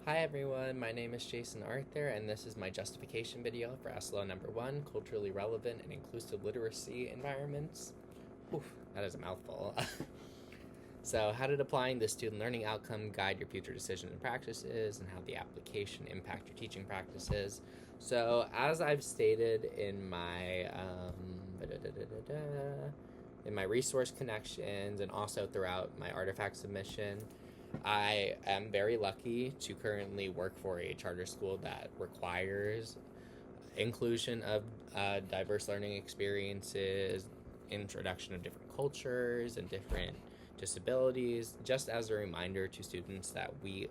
Hi everyone, my name is Jason Arthur, and this is my justification video for SLO number 1, Culturally Relevant and Inclusive Literacy Environments. Whew, that is a mouthful. So, how did applying the student learning outcome guide your future decisions and practices, and how the application impact your teaching practices? So, as I've stated in my resource connections and also throughout my artifact submission, I am very lucky to currently work for a charter school that requires inclusion of diverse learning experiences, introduction of different cultures and different disabilities, just as a reminder to students that we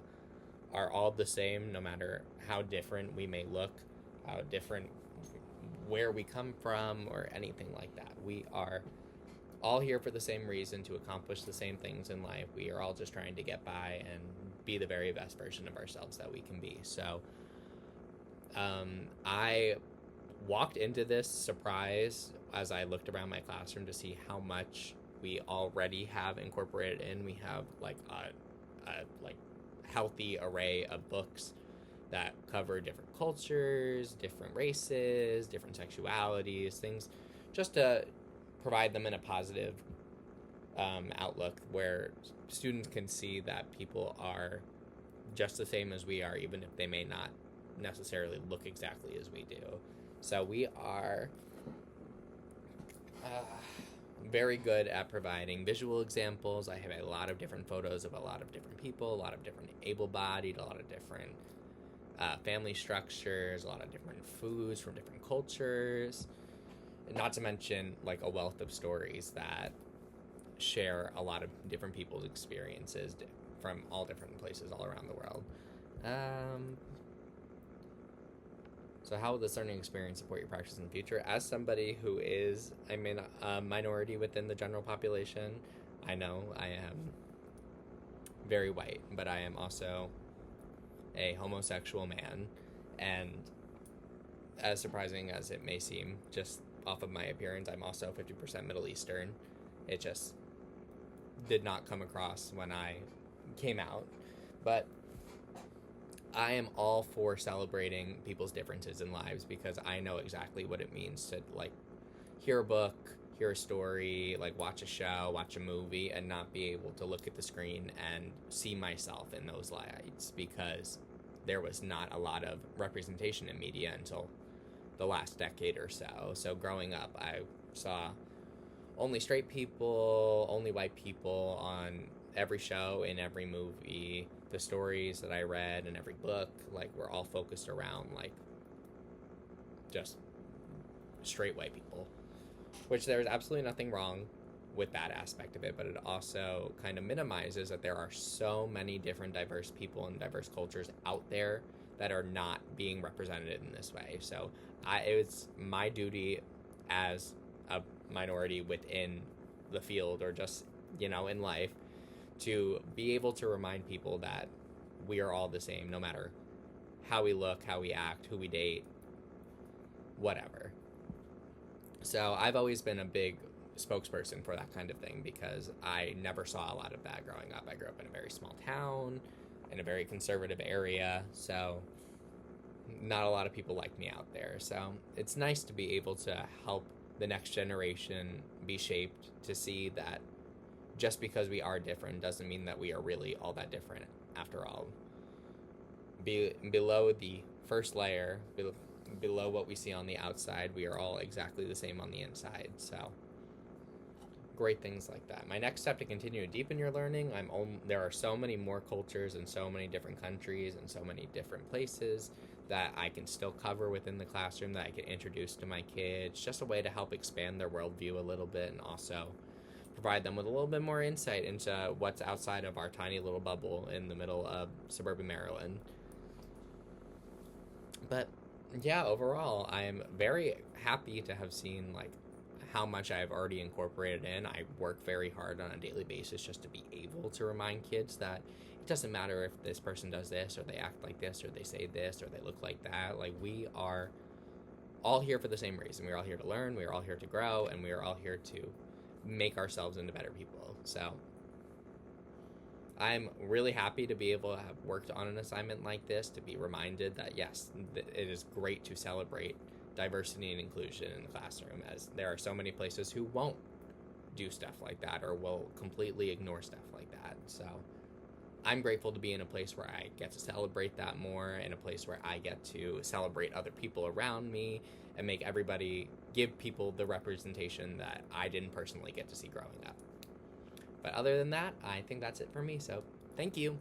are all the same no matter how different we may look, how different where we come from, or anything like that. We are all here for the same reason, to accomplish the same things in life. We are all just trying to get by and be the very best version of ourselves that we can be. So I walked into this surprised as I looked around my classroom to see how much we already have incorporated in. We have like a healthy array of books that cover different cultures, different races, different sexualities, things just to provide them in a positive outlook where students can see that people are just the same as we are, even if they may not necessarily look exactly as we do. So we are very good at providing visual examples. I have a lot of different photos of a lot of different people, a lot of different able-bodied, a lot of different family structures, a lot of different foods from different cultures, not to mention like a wealth of stories that share a lot of different people's experiences from all different places all around the world. So how will this learning experience support your practice in the future? As somebody who is a minority within the general population, I know I am very white, but I am also a homosexual man, and as surprising as it may seem, just off of my appearance, I'm also 50% Middle Eastern. It just did not come across when I came out. But I am all for celebrating people's differences in lives, because I know exactly what it means to like hear a book, hear a story, like watch a show, watch a movie, and not be able to look at the screen and see myself in those lights, because there was not a lot of representation in media until the last decade or so. So growing up, I saw only straight people, only white people on every show, in every movie. The stories that I read in every book, like, were all focused around like just straight white people, which there's absolutely nothing wrong with that aspect of it, but it also kind of minimizes that there are so many different diverse people and diverse cultures out there that are not being represented in this way. So it was my duty as a minority within the field, or just, in life, to be able to remind people that we are all the same, no matter how we look, how we act, who we date, whatever. So I've always been a big spokesperson for that kind of thing, because I never saw a lot of that growing up. I grew up in a very small town, in a very conservative area, so not a lot of people like me out there. So it's nice to be able to help the next generation be shaped to see that just because we are different doesn't mean that we are really all that different after all. Below the first layer, below what we see on the outside, we are all exactly the same on the inside. So great things like that. My next step to continue to deepen your learning, there are so many more cultures and so many different countries and so many different places that I can still cover within the classroom, that I can introduce to my kids, just a way to help expand their worldview a little bit, and also provide them with a little bit more insight into what's outside of our tiny little bubble in the middle of suburban Maryland. But yeah, overall, I am very happy to have seen like how much I've already incorporated in. I work very hard on a daily basis just to be able to remind kids that it doesn't matter if this person does this, or they act like this, or they say this, or they look like that. Like, we are all here for the same reason. We're all here to learn, we're all here to grow, and we are all here to make ourselves into better people. So I'm really happy to be able to have worked on an assignment like this, to be reminded that yes, it is great to celebrate diversity and inclusion in the classroom, as there are so many places who won't do stuff like that or will completely ignore stuff like that. So I'm grateful to be in a place where I get to celebrate that more, in a place where I get to celebrate other people around me and make everybody, give people the representation that I didn't personally get to see growing up. But other than that, I think that's it for me, so thank you.